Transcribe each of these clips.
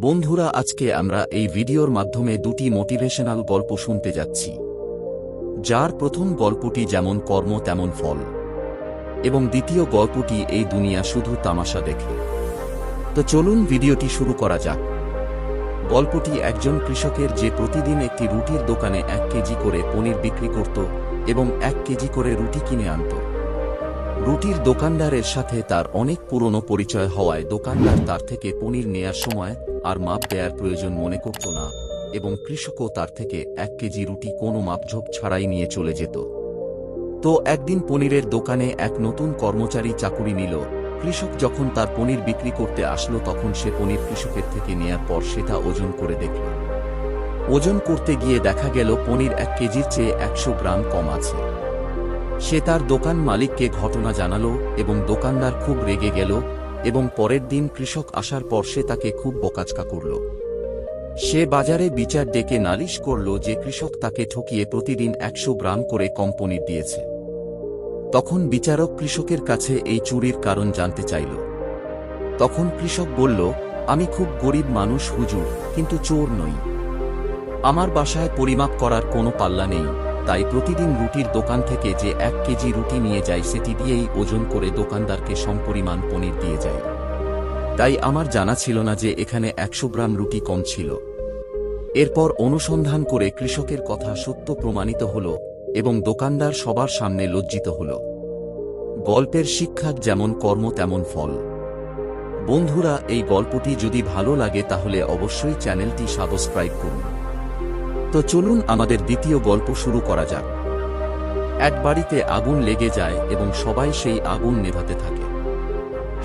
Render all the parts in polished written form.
বন্ধুরা, আজকে আমরা এই ভিডিওর মাধ্যমে দুটি মোটিভেশনাল গল্প শুনতে যাচ্ছি, যার প্রথম গল্পটি যেমন কর্ম তেমন ফল, এবং দ্বিতীয় গল্পটি এই দুনিয়া শুধু তামাশা দেখে। তো চলুন ভিডিওটি শুরু করা যাক। গল্পটি একজন কৃষকের, যে প্রতিদিন একটি রুটির দোকানে 1 কেজি করে পনির বিক্রি করত এবং 1 কেজি করে রুটি কিনে আনত। রুটির দোকানদারের সাথে তার অনেক পুরনো পরিচয় হওয়ায় দোকানদার তার থেকে পনির নেয়ার সময় আর মাপ দেওয়ার প্রয়োজন মনে করত না, এবং কৃষকও তার থেকে 1 কেজি রুটি কোনো মাপঝোপ ছাড়াই নিয়ে চলে যেত। তো একদিন পনিরের দোকানে এক নতুন কর্মচারী চাকুরি নিল। কৃষক যখন তার পনির বিক্রি করতে আসলো, তখন সে পনির কৃষকের থেকে নেয়ার পর সেটা ওজন করে দেখল। ওজন করতে গিয়ে দেখা গেল পনির 1 কেজির চেয়ে 100 গ্রাম কম আছে। সে তার দোকান মালিককে ঘটনা জানালো এবং দোকানদার খুব রেগে গেল, এবং পরের দিন কৃষক আসার পর সে তাকে খুব বকাঝকা করল। সে বাজারে বিচার ডেকে নালিশ করল যে কৃষক তাকে ঠকিয়ে প্রতিদিন 100 গ্রাম করে কম পনির দিয়েছে। তখন বিচারক কৃষকের কাছে এই চুরির কারণ জানতে চাইল। তখন কৃষক বলল, আমি খুব গরিব মানুষ হুজুর, কিন্তু চোর নই। আমার বাসায় পরিমাপ করার কোনো পাল্লা নেই, তাই প্রতিদিন রুটির দোকান থেকে যে 1 কেজি রুটি নিয়ে যাই সেটি দিয়েই ওজন করে দোকানদারকে সমপরিমাণ পনির দিয়ে যাই। তাই আমার জানা ছিল না যে এখানে 100 গ্রাম রুটি কম ছিল। এরপর অনুসন্ধান করে কৃষকের কথা সত্য প্রমাণিত হল এবং দোকানদার সবার সামনে লজ্জিত হল। গল্পের শিক্ষা যেমন কর্ম তেমন ফল। বন্ধুরা, এই গল্পটি যদি ভালো লাগে তাহলে অবশ্যই চ্যানেলটি সাবস্ক্রাইব করুন। তো চলুন আমাদের দ্বিতীয় গল্প শুরু করা যাক। এক বাড়িতে আগুন লেগে যায় এবং সবাই সেই আগুন নেভাতে থাকে।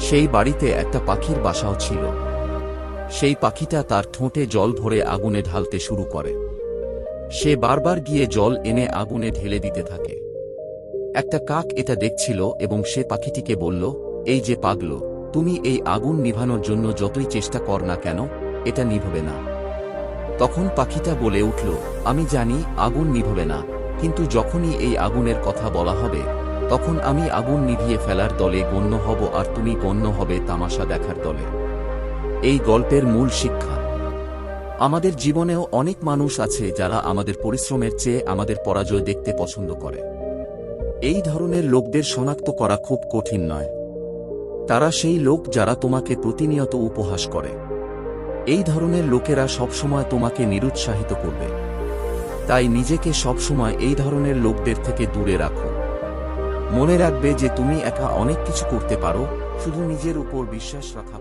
সেই বাড়িতে একটা পাখির বাসাও ছিল। সেই পাখিটা তার ঠোঁটে জল ভরে আগুনে ঢালতে শুরু করে। সে বারবার গিয়ে জল এনে আগুনে ঢেলে দিতে থাকে। একটা কাক এটা দেখছিল এবং সে পাখিটিকে বলল, এই যে পাগলো, তুমি এই আগুন নিভানোর জন্য যতই চেষ্টা কর না কেন, এটা নিভবে না। তখন পাখিটা বলে উঠল, আমি জানি আগুন নিভবে না, কিন্তু যখনই এই আগুনের কথা বলা হবে, তখন আমি আগুন নিভিয়ে ফেলার দলে গণ্য হব আর তুমি গণ্য হবে তামাশা দেখার দলে। এই গল্পের মূল শিক্ষা, আমাদের জীবনেও অনেক মানুষ আছে যারা আমাদের পরিশ্রমের চেয়ে আমাদের পরাজয় দেখতে পছন্দ করে। এই ধরনের লোকদের শনাক্ত করা খুব কঠিন নয়। তারা সেই লোক যারা তোমাকে প্রতিনিয়ত উপহাস করে। এই ধরনের লোকেরা সবসময় তোমাকে নিরুৎসাহিত করবে। তাই নিজেকে সবসময় এই ধরনের লোকদের থেকে দূরে রাখো। মনে রাখবে যে তুমি একা অনেক কিছু করতে পারো, শুধু নিজের উপর বিশ্বাস রাখা।